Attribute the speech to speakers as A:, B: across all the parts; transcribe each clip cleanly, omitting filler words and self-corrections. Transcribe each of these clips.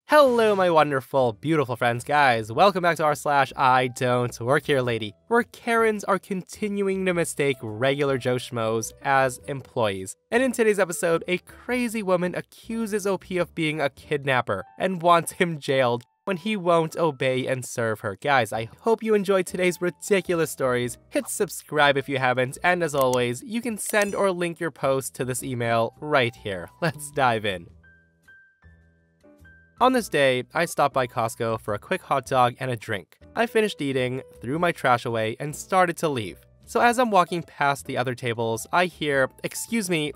A: Hello, my wonderful, beautiful friends, guys. Welcome back to r/IDontWorkHereLady, where Karens are continuing to mistake regular Joe Schmoes as employees. And in today's episode, a crazy woman accuses OP of being a kidnapper and wants him jailed when he won't obey and serve her. Guys, I hope you enjoyed today's ridiculous stories. Hit subscribe if you haven't, and as always, you can send or link your post to this email right here. Let's dive in. On this day, I stopped by Costco for a quick hot dog and a drink. I finished eating, threw my trash away, and started to leave. So as I'm walking past the other tables, I hear, excuse me.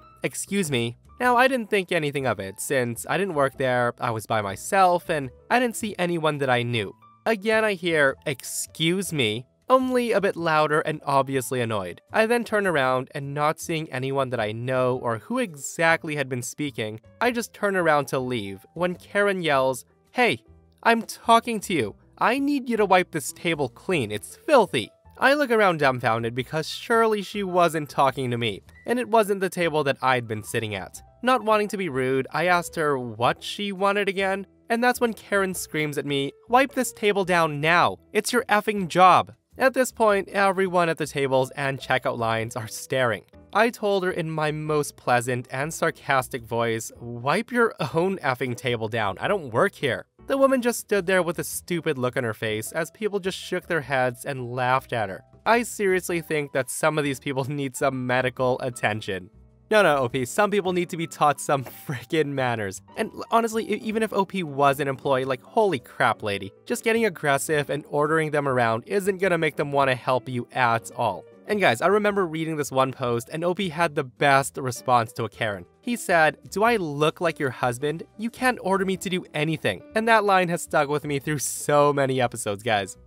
A: Now, I didn't think anything of it, since I didn't work there, I was by myself, and I didn't see anyone that I knew. Again, I hear, excuse me, only a bit louder and obviously annoyed. I then turn around and not seeing anyone that I know or who exactly had been speaking, I just turn around to leave when Karen yells, "Hey, I'm talking to you. I need you to wipe this table clean, it's filthy." I look around dumbfounded because surely she wasn't talking to me, and it wasn't the table that I'd been sitting at. Not wanting to be rude, I asked her what she wanted again, and that's when Karen screams at me, "Wipe this table down now, it's your effing job." At this point, everyone at the tables and checkout lines are staring. I told her in my most pleasant and sarcastic voice, "Wipe your own effing table down, I don't work here." The woman just stood there with a stupid look on her face as people just shook their heads and laughed at her. I seriously think that some of these people need some medical attention. No, OP, some people need to be taught some freaking manners. And honestly, even if OP was an employee, like, holy crap, lady. Just getting aggressive and ordering them around isn't gonna make them want to help you at all. And guys, I remember reading this one post and OP had the best response to a Karen. He said, "Do I look like your husband? You can't order me to do anything." And that line has stuck with me through so many episodes, guys.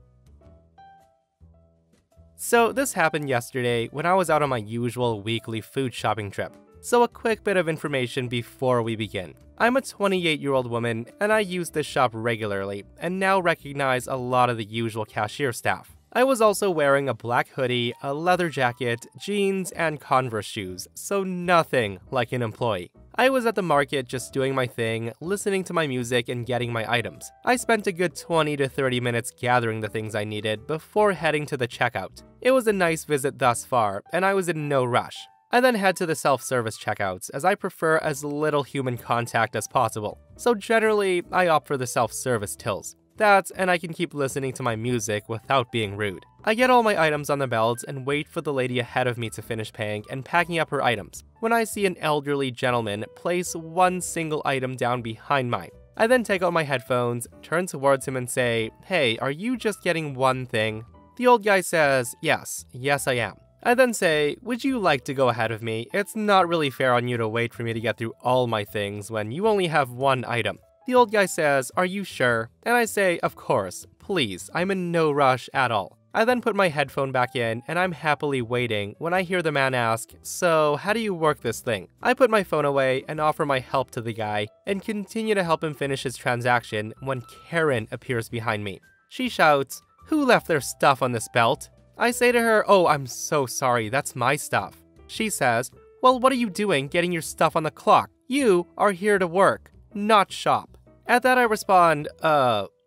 A: So this happened yesterday when I was out on my usual weekly food shopping trip. So a quick bit of information before we begin. I'm a 28-year-old woman and I use this shop regularly and now recognize a lot of the usual cashier staff. I was also wearing a black hoodie, a leather jacket, jeans, and Converse shoes, so nothing like an employee. I was at the market just doing my thing, listening to my music and getting my items. I spent a good 20 to 30 minutes gathering the things I needed before heading to the checkout. It was a nice visit thus far, and I was in no rush. I then head to the self-service checkouts, as I prefer as little human contact as possible. So generally, I opt for the self-service tills. That, and I can keep listening to my music without being rude. I get all my items on the belts and wait for the lady ahead of me to finish paying and packing up her items, when I see an elderly gentleman place one single item down behind mine. I then take out my headphones, turn towards him and say, "Hey, are you just getting one thing?" The old guy says, yes I am. I then say, "Would you like to go ahead of me? It's not really fair on you to wait for me to get through all my things when you only have one item." The old guy says, "Are you sure?" And I say, "Of course, please, I'm in no rush at all." I then put my headphone back in and I'm happily waiting when I hear the man ask, "So, how do you work this thing?" I put my phone away and offer my help to the guy and continue to help him finish his transaction when Karen appears behind me. She shouts, "Who left their stuff on this belt?" I say to her, "Oh, I'm so sorry, that's my stuff." She says, "Well, what are you doing getting your stuff on the clock? You are here to work, not shop." At that I respond,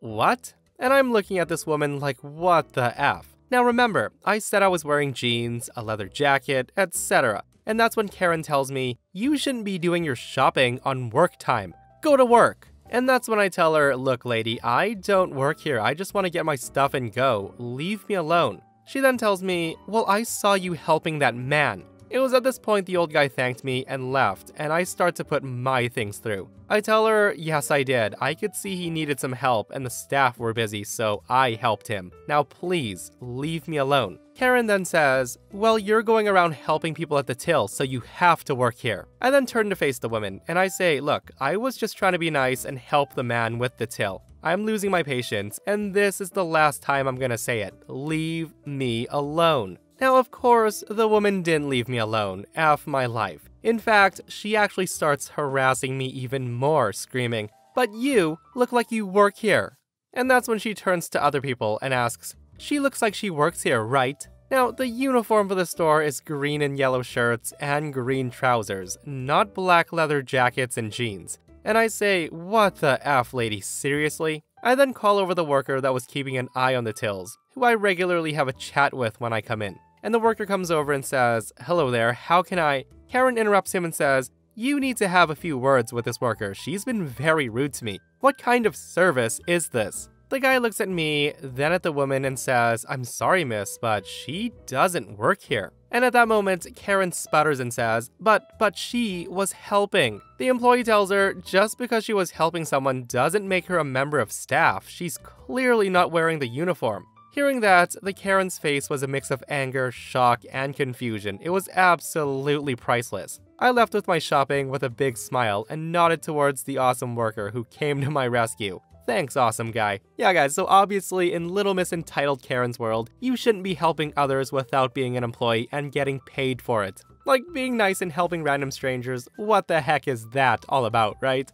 A: what? And I'm looking at this woman like, what the F? Now remember, I said I was wearing jeans, a leather jacket, etc. And that's when Karen tells me, "You shouldn't be doing your shopping on work time. Go to work." And that's when I tell her, "Look lady, I don't work here, I just want to get my stuff and go. Leave me alone." She then tells me, "Well, I saw you helping that man." It was at this point the old guy thanked me and left, and I start to put my things through. I tell her, yes I did, I could see he needed some help and the staff were busy, so I helped him. Now please, leave me alone. Karen then says, "Well, you're going around helping people at the till, so you have to work here." I then turn to face the woman, and I say, "Look, I was just trying to be nice and help the man with the till. I'm losing my patience, and this is the last time I'm gonna say it. Leave me alone." Now, of course, the woman didn't leave me alone, F my life. In fact, she actually starts harassing me even more, screaming, "But you look like you work here." And that's when she turns to other people and asks, "She looks like she works here, right?" Now, the uniform for the store is green and yellow shirts and green trousers, not black leather jackets and jeans. And I say, what the F, lady, seriously? I then call over the worker that was keeping an eye on the tills, who I regularly have a chat with when I come in. And the worker comes over and says, hello there, how can I? Karen interrupts him and says, you need to have a few words with this worker. She's been very rude to me. What kind of service is this? The guy looks at me, then at the woman and says, I'm sorry, miss, but she doesn't work here. And at that moment, Karen sputters and says, but she was helping. The employee tells her just because she was helping someone doesn't make her a member of staff. She's clearly not wearing the uniform. Hearing that, the Karen's face was a mix of anger, shock, and confusion. It was absolutely priceless. I left with my shopping with a big smile and nodded towards the awesome worker who came to my rescue. Thanks, awesome guy. Yeah, guys, so obviously in Little Miss Entitled Karen's world, you shouldn't be helping others without being an employee and getting paid for it. Like being nice and helping random strangers, what the heck is that all about, right?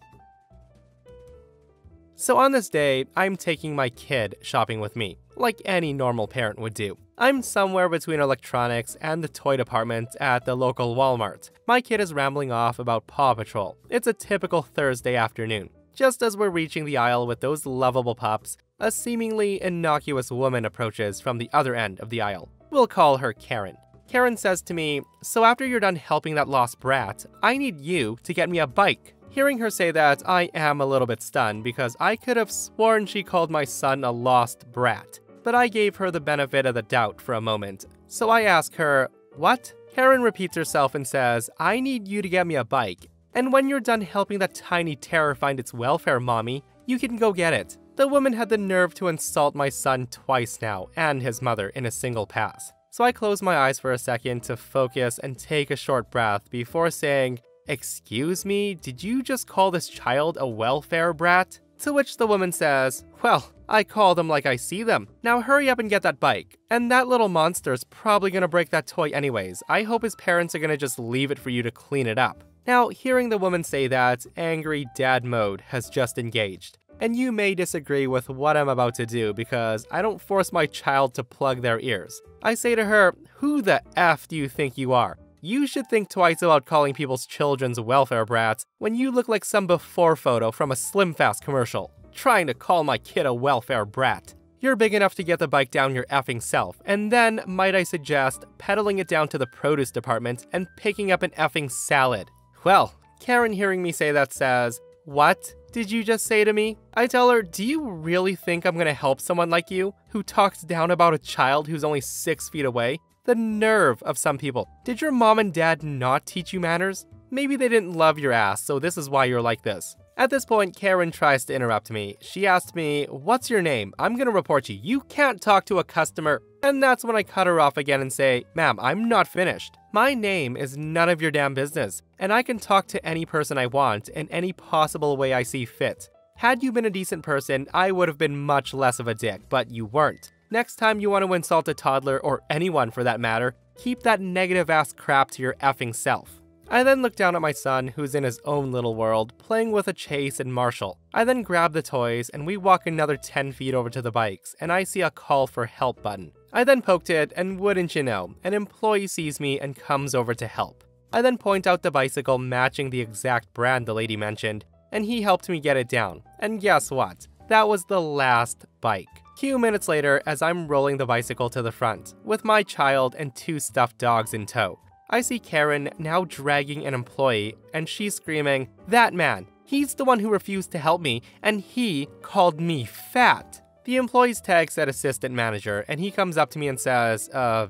A: So on this day, I'm taking my kid shopping with me, like any normal parent would do. I'm somewhere between electronics and the toy department at the local Walmart. My kid is rambling off about Paw Patrol. It's a typical Thursday afternoon. Just as we're reaching the aisle with those lovable pups, a seemingly innocuous woman approaches from the other end of the aisle. We'll call her Karen. Karen says to me, so after you're done helping that lost brat, I need you to get me a bike. Hearing her say that, I am a little bit stunned because I could have sworn she called my son a lost brat. But I gave her the benefit of the doubt for a moment. So I ask her, what? Karen repeats herself and says, I need you to get me a bike. And when you're done helping that tiny terror find its welfare, mommy, you can go get it. The woman had the nerve to insult my son twice now, and his mother, in a single pass. So I close my eyes for a second to focus and take a short breath before saying, excuse me, did you just call this child a welfare brat? To which the woman says, well, I call them like I see them. Now hurry up and get that bike. And that little monster's probably gonna break that toy anyways. I hope his parents are gonna just leave it for you to clean it up. Now, hearing the woman say that, angry dad mode has just engaged. And you may disagree with what I'm about to do because I don't force my child to plug their ears. I say to her, who the F do you think you are? You should think twice about calling people's children's welfare brats when you look like some before photo from a Slim Fast commercial. Trying to call my kid a welfare brat. You're big enough to get the bike down your effing self, and then, might I suggest, pedaling it down to the produce department and picking up an effing salad. Well, Karen hearing me say that says, what did you just say to me? I tell her, do you really think I'm gonna help someone like you, who talks down about a child who's only 6 feet away? The nerve of some people. Did your mom and dad not teach you manners? Maybe they didn't love your ass, so this is why you're like this. At this point, Karen tries to interrupt me. She asked me, what's your name? I'm gonna report you. You can't talk to a customer. And that's when I cut her off again and say, ma'am, I'm not finished. My name is none of your damn business, and I can talk to any person I want in any possible way I see fit. Had you been a decent person, I would have been much less of a dick, but you weren't. Next time you want to insult a toddler, or anyone for that matter, keep that negative ass crap to your effing self. I then look down at my son, who's in his own little world, playing with a Chase and Marshall. I then grab the toys, and we walk another 10 feet over to the bikes, and I see a call for help button. I then poked it, and wouldn't you know, an employee sees me and comes over to help. I then point out the bicycle matching the exact brand the lady mentioned, and he helped me get it down. And guess what? That was the last bike. Few minutes later, as I'm rolling the bicycle to the front, with my child and 2 stuffed dogs in tow, I see Karen now dragging an employee, and she's screaming, that man, he's the one who refused to help me, and he called me fat. The employee's tag said assistant manager, and he comes up to me and says,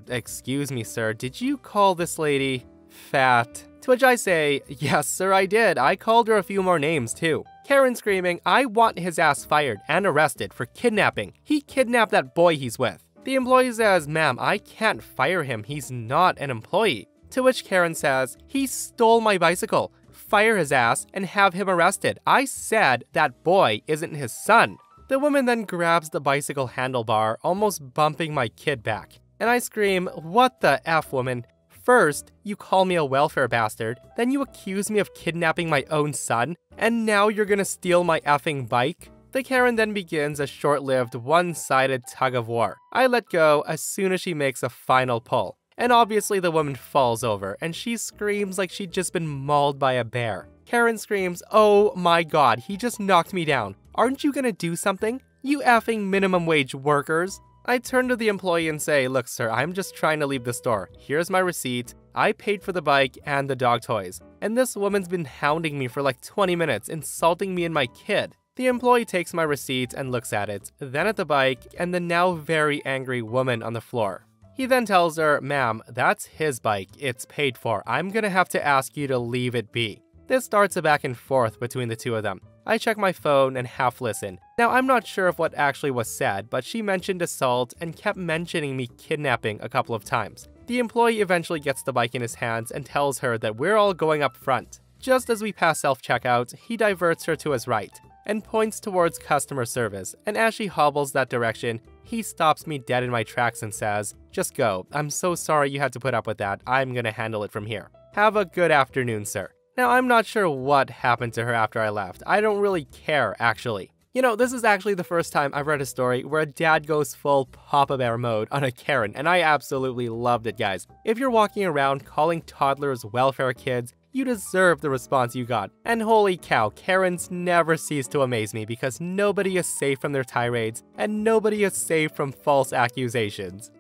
A: excuse me, sir, did you call this lady fat? To which I say, yes, sir, I did. I called her a few more names, too. Karen screaming, I want his ass fired and arrested for kidnapping. He kidnapped that boy he's with. The employee says, ma'am, I can't fire him. He's not an employee. To which Karen says, he stole my bicycle. Fire his ass and have him arrested. I said that boy isn't his son. The woman then grabs the bicycle handlebar, almost bumping my kid back. And I scream, what the F, woman? First, you call me a welfare bastard, then you accuse me of kidnapping my own son, and now you're gonna steal my effing bike? The Karen then begins a short-lived, one-sided tug-of-war. I let go as soon as she makes a final pull. And obviously the woman falls over, and she screams like she'd just been mauled by a bear. Karen screams, "Oh my god, he just knocked me down. Aren't you gonna do something? You effing minimum wage workers." I turn to the employee and say, "Look sir, I'm just trying to leave the store. Here's my receipt. I paid for the bike and the dog toys. And this woman's been hounding me for like 20 minutes, insulting me and my kid." The employee takes my receipt and looks at it, then at the bike and the now very angry woman on the floor. He then tells her, "Ma'am, that's his bike. It's paid for. I'm gonna have to ask you to leave it be." This starts a back and forth between the two of them. I check my phone and half listen. Now, I'm not sure of what actually was said, but she mentioned assault and kept mentioning me kidnapping a couple of times. The employee eventually gets the bike in his hands and tells her that we're all going up front. Just as we pass self-checkout, he diverts her to his right and points towards customer service, and as she hobbles that direction, he stops me dead in my tracks and says, "Just go. I'm so sorry you had to put up with that. I'm gonna handle it from here. Have a good afternoon, sir." Now, I'm not sure what happened to her after I left. I don't really care, actually. You know, this is actually the first time I've read a story where a dad goes full Papa Bear mode on a Karen, and I absolutely loved it, guys. If you're walking around calling toddlers welfare kids, you deserve the response you got. And holy cow, Karens never cease to amaze me because nobody is safe from their tirades, and nobody is safe from false accusations.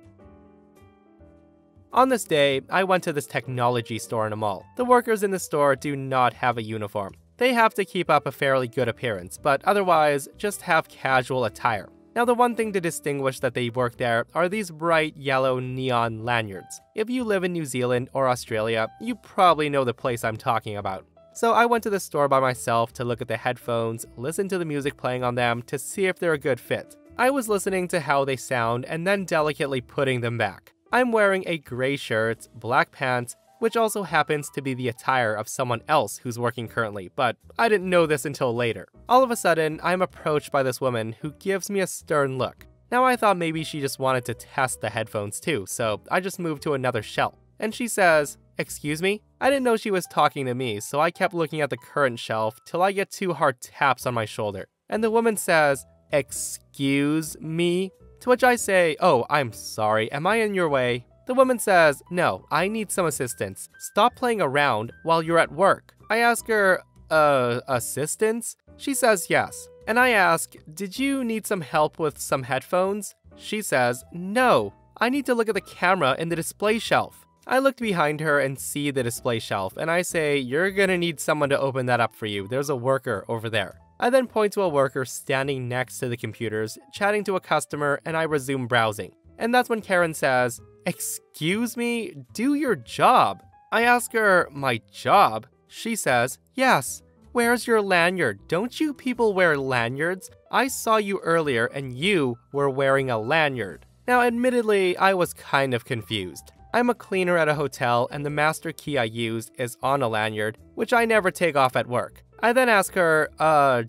A: On this day, I went to this technology store in a mall. The workers in the store do not have a uniform. They have to keep up a fairly good appearance, but otherwise, just have casual attire. Now, the one thing to distinguish that they work there are these bright yellow neon lanyards. If you live in New Zealand or Australia, you probably know the place I'm talking about. So I went to the store by myself to look at the headphones, listen to the music playing on them to see if they're a good fit. I was listening to how they sound and then delicately putting them back. I'm wearing a gray shirt, black pants, which also happens to be the attire of someone else who's working currently, but I didn't know this until later. All of a sudden, I'm approached by this woman who gives me a stern look. Now, I thought maybe she just wanted to test the headphones too, so I just moved to another shelf. And she says, "Excuse me?" I didn't know she was talking to me, so I kept looking at the current shelf till I get 2 hard taps on my shoulder. And the woman says, "Excuse me?" To which I say, "Oh, I'm sorry, am I in your way?" The woman says, "No, I need some assistance. Stop playing around while you're at work." I ask her, assistance? She says yes. And I ask, "Did you need some help with some headphones?" She says, "No, I need to look at the camera in the display shelf." I looked behind her and see the display shelf, and I say, "You're gonna need someone to open that up for you. There's a worker over there." I then point to a worker standing next to the computers, chatting to a customer, and I resume browsing. And that's when Karen says, "Excuse me, do your job." I ask her, "My job?" She says, "Yes. Where's your lanyard? Don't you people wear lanyards? I saw you earlier and you were wearing a lanyard." Now, admittedly, I was kind of confused. I'm a cleaner at a hotel and the master key I use is on a lanyard, which I never take off at work. I then ask her,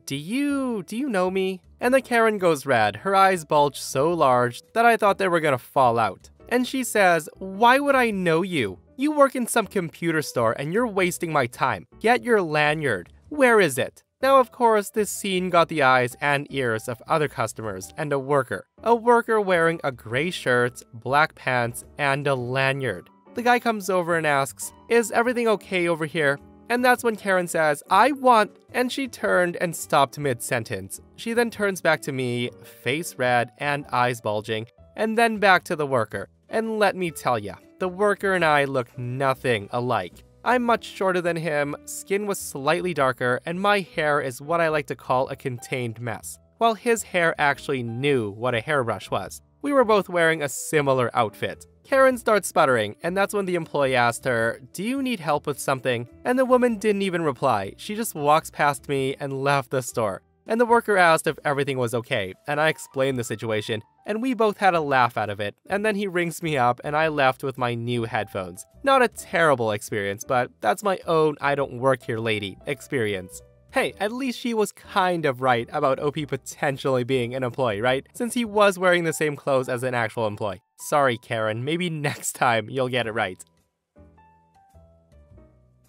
A: do you know me?" And the Karen goes red. Her eyes bulge so large that I thought they were gonna fall out. And she says, "Why would I know you? You work in some computer store and you're wasting my time. Get your lanyard. Where is it?" Now, of course, this scene got the eyes and ears of other customers and a worker. A worker wearing a gray shirt, black pants, and a lanyard. The guy comes over and asks, "Is everything okay over here?" And that's when Karen says, "I want," and she turned and stopped mid-sentence. She then turns back to me, face red and eyes bulging, and then back to the worker. And let me tell ya, the worker and I look nothing alike. I'm much shorter than him, skin was slightly darker, and my hair is what I like to call a contained mess, while his hair actually knew what a hairbrush was. We were both wearing a similar outfit. Karen starts sputtering, and that's when the employee asked her, "Do you need help with something?" And the woman didn't even reply. She just walks past me and left the store. And the worker asked if everything was okay, and I explained the situation, and we both had a laugh out of it, and then he rings me up and I left with my new headphones. Not a terrible experience, but that's my own I don't work here lady experience. Hey, at least she was kind of right about OP potentially being an employee, right? Since he was wearing the same clothes as an actual employee. Sorry, Karen, maybe next time you'll get it right.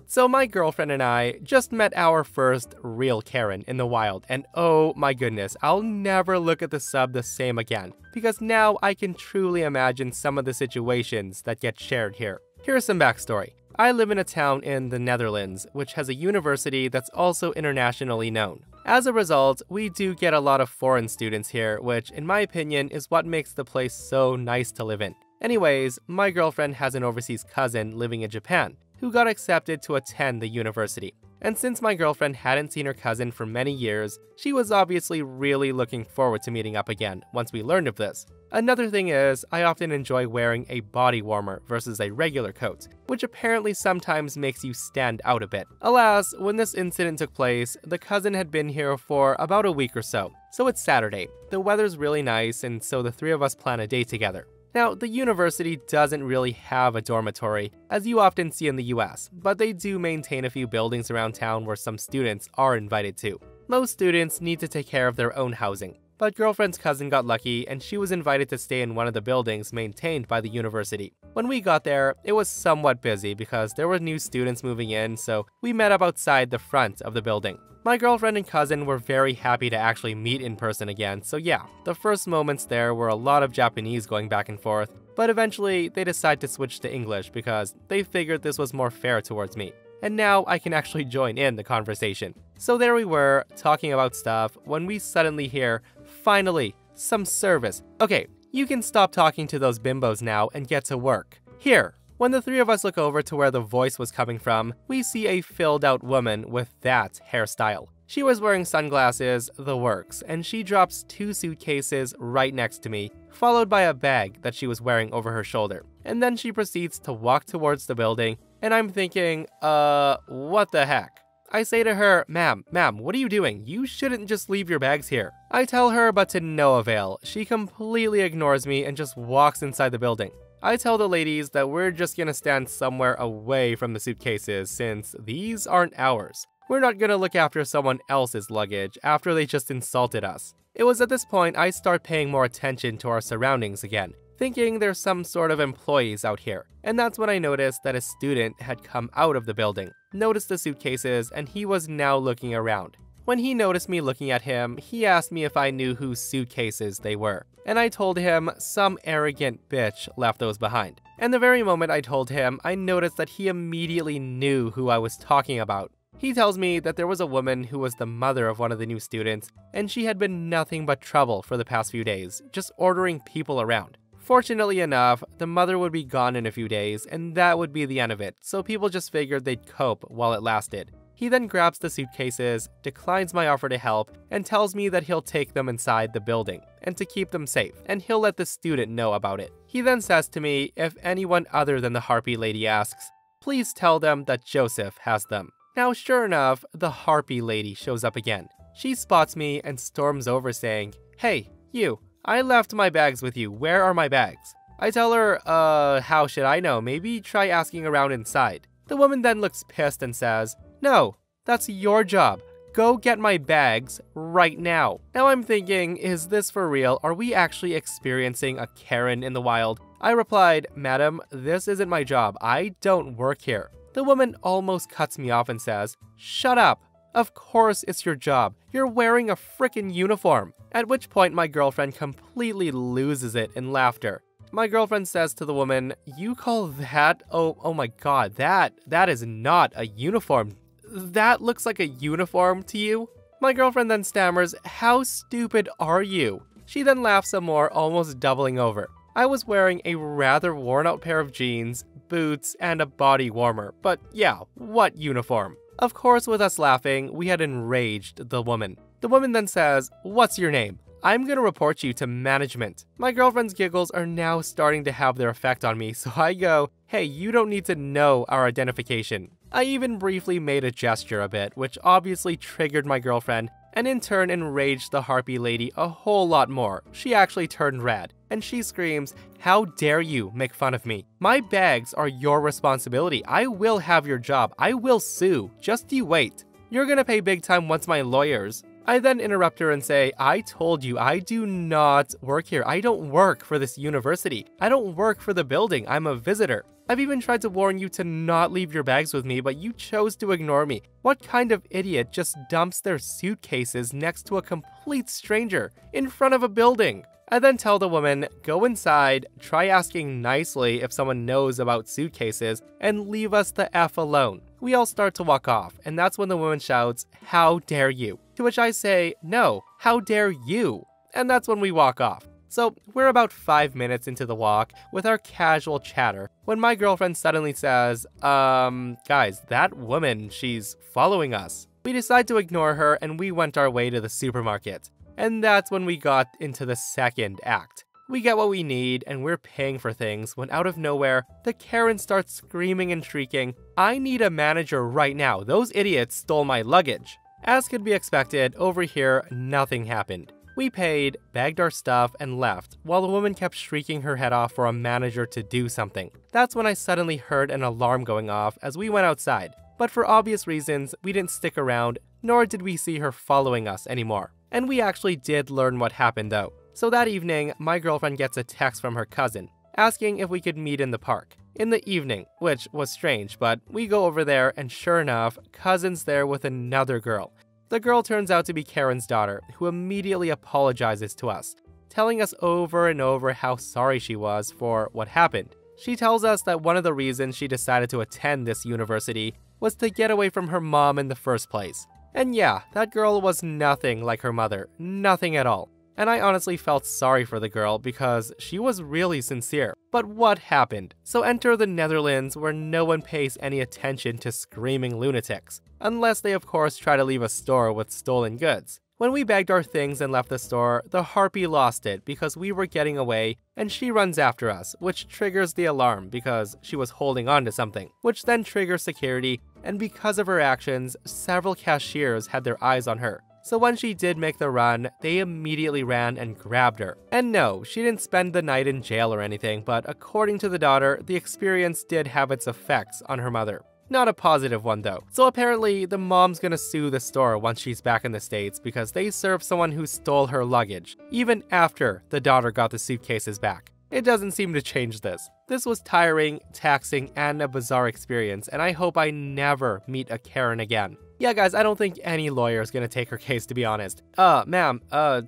A: So my girlfriend and I just met our first real Karen in the wild, and oh my goodness, I'll never look at the sub the same again, because now I can truly imagine some of the situations that get shared here. Here's some backstory. I live in a town in the Netherlands, which has a university that's also internationally known. As a result, we do get a lot of foreign students here, which, in my opinion, is what makes the place so nice to live in. Anyways, my girlfriend has an overseas cousin living in Japan, who got accepted to attend the university. And since my girlfriend hadn't seen her cousin for many years, she was obviously really looking forward to meeting up again once we learned of this. Another thing is, I often enjoy wearing a body warmer versus a regular coat, which apparently sometimes makes you stand out a bit. Alas, when this incident took place, the cousin had been here for about a week or so it's Saturday. The weather's really nice, and so the three of us plan a date together. Now, the university doesn't really have a dormitory, as you often see in the US, but they do maintain a few buildings around town where some students are invited to. Most students need to take care of their own housing, but girlfriend's cousin got lucky and she was invited to stay in one of the buildings maintained by the university. When we got there, it was somewhat busy because there were new students moving in, so we met up outside the front of the building. My girlfriend and cousin were very happy to actually meet in person again, so yeah, the first moments there were a lot of Japanese going back and forth, but eventually they decided to switch to English because they figured this was more fair towards me. And now I can actually join in the conversation. So there we were, talking about stuff, when we suddenly hear, finally, some service. Okay, you can stop talking to those bimbos now and get to work. Here. When the three of us look over to where the voice was coming from, we see a filled-out woman with that hairstyle. She was wearing sunglasses, the works, and she drops 2 suitcases right next to me, followed by a bag that she was wearing over her shoulder. And then she proceeds to walk towards the building, and I'm thinking, what the heck? I say to her, ma'am, what are you doing? You shouldn't just leave your bags here. I tell her, but to no avail. She completely ignores me and just walks inside the building. I tell the ladies that we're just gonna stand somewhere away from the suitcases since these aren't ours. We're not gonna look after someone else's luggage after they just insulted us. It was at this point I start paying more attention to our surroundings again, thinking there's some sort of employees out here. And that's when I noticed that a student had come out of the building, noticed the suitcases, and he was now looking around. When he noticed me looking at him, he asked me if I knew whose suitcases they were. And I told him some arrogant bitch left those behind. And the very moment I told him, I noticed that he immediately knew who I was talking about. He tells me that there was a woman who was the mother of one of the new students, and she had been nothing but trouble for the past few days, just ordering people around. Fortunately enough, the mother would be gone in a few days, and that would be the end of it, so people just figured they'd cope while it lasted. He then grabs the suitcases, declines my offer to help, and tells me that he'll take them inside the building, and to keep them safe, and he'll let the student know about it. He then says to me, if anyone other than the harpy lady asks, please tell them that Joseph has them. Now sure enough, the harpy lady shows up again. She spots me and storms over saying, hey, you, I left my bags with you, where are my bags? I tell her, how should I know? Maybe try asking around inside. The woman then looks pissed and says, no, that's your job. Go get my bags right now. Now I'm thinking, is this for real? Are we actually experiencing a Karen in the wild? I replied, madam, this isn't my job. I don't work here. The woman almost cuts me off and says, shut up. Of course it's your job. You're wearing a frickin' uniform. At which point my girlfriend completely loses it in laughter. My girlfriend says to the woman, you call that? Oh my god, that is not a uniform. That looks like a uniform to you? My girlfriend then stammers, how stupid are you? She then laughs some more, almost doubling over. I was wearing a rather worn out pair of jeans, boots, and a body warmer, but yeah, what uniform? Of course, with us laughing, we had enraged the woman. The woman then says, what's your name? I'm gonna report you to management. My girlfriend's giggles are now starting to have their effect on me, so I go, hey, you don't need to know our identification. I even briefly made a gesture a bit, which obviously triggered my girlfriend, and in turn enraged the harpy lady a whole lot more. She actually turned red, and she screams, how dare you make fun of me? My bags are your responsibility. I will have your job. I will sue. Just you wait. You're gonna pay big time once my lawyers. I then interrupt her and say, I told you I do not work here. I don't work for this university. I don't work for the building. I'm a visitor. I've even tried to warn you to not leave your bags with me, but you chose to ignore me. What kind of idiot just dumps their suitcases next to a complete stranger in front of a building? and then tell the woman, go inside, try asking nicely if someone knows about suitcases, and leave us the F alone. We all start to walk off, and that's when the woman shouts, how dare you? To which I say, no, how dare you? And that's when we walk off. So we're about 5 minutes into the walk with our casual chatter when my girlfriend suddenly says, guys, that woman, she's following us. We decide to ignore her and we went our way to the supermarket. And that's when we got into the second act. We get what we need and we're paying for things when out of nowhere, the Karen starts screaming and shrieking, I need a manager right now, those idiots stole my luggage. As could be expected, over here, nothing happened. We paid, bagged our stuff, and left, while the woman kept shrieking her head off for a manager to do something. That's when I suddenly heard an alarm going off as we went outside. But for obvious reasons, we didn't stick around, nor did we see her following us anymore. And we actually did learn what happened though. So that evening, my girlfriend gets a text from her cousin, asking if we could meet in the park. In the evening, which was strange, but we go over there and sure enough, cousin's there with another girl. The girl turns out to be Karen's daughter, who immediately apologizes to us, telling us over and over how sorry she was for what happened. She tells us that one of the reasons she decided to attend this university was to get away from her mom in the first place. And yeah, that girl was nothing like her mother, nothing at all. And I honestly felt sorry for the girl because she was really sincere. But what happened? So enter the Netherlands where no one pays any attention to screaming lunatics. Unless they of course try to leave a store with stolen goods. When we bagged our things and left the store, the harpy lost it because we were getting away and she runs after us, which triggers the alarm because she was holding on to something, which then triggers security, and because of her actions, several cashiers had their eyes on her. So when she did make the run, they immediately ran and grabbed her. And no, she didn't spend the night in jail or anything, but according to the daughter, the experience did have its effects on her mother. Not a positive one though. So apparently, the mom's gonna sue the store once she's back in the States because they served someone who stole her luggage, even after the daughter got the suitcases back. It doesn't seem to change this. This was tiring, taxing, and a bizarre experience, and I hope I never meet a Karen again. Yeah guys, I don't think any lawyer is gonna take her case, to be honest. Ma'am,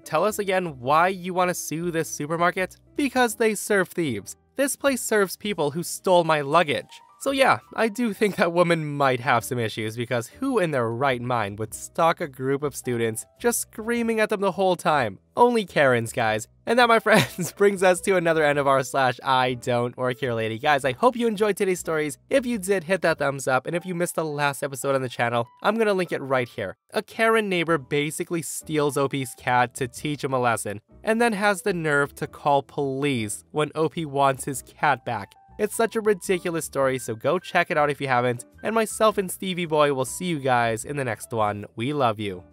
A: tell us again why you wanna sue this supermarket? Because they serve thieves. This place serves people who stole my luggage. So yeah, I do think that woman might have some issues because who in their right mind would stalk a group of students just screaming at them the whole time? Only Karens, guys. And that, my friends, brings us to another end of r/IDontWorkHereLady. Guys, I hope you enjoyed today's stories. If you did, hit that thumbs up. And if you missed the last episode on the channel, I'm gonna link it right here. A Karen neighbor basically steals OP's cat to teach him a lesson, and then has the nerve to call police when OP wants his cat back. It's such a ridiculous story, so go check it out if you haven't. And myself and Stevie Boy will see you guys in the next one. We love you.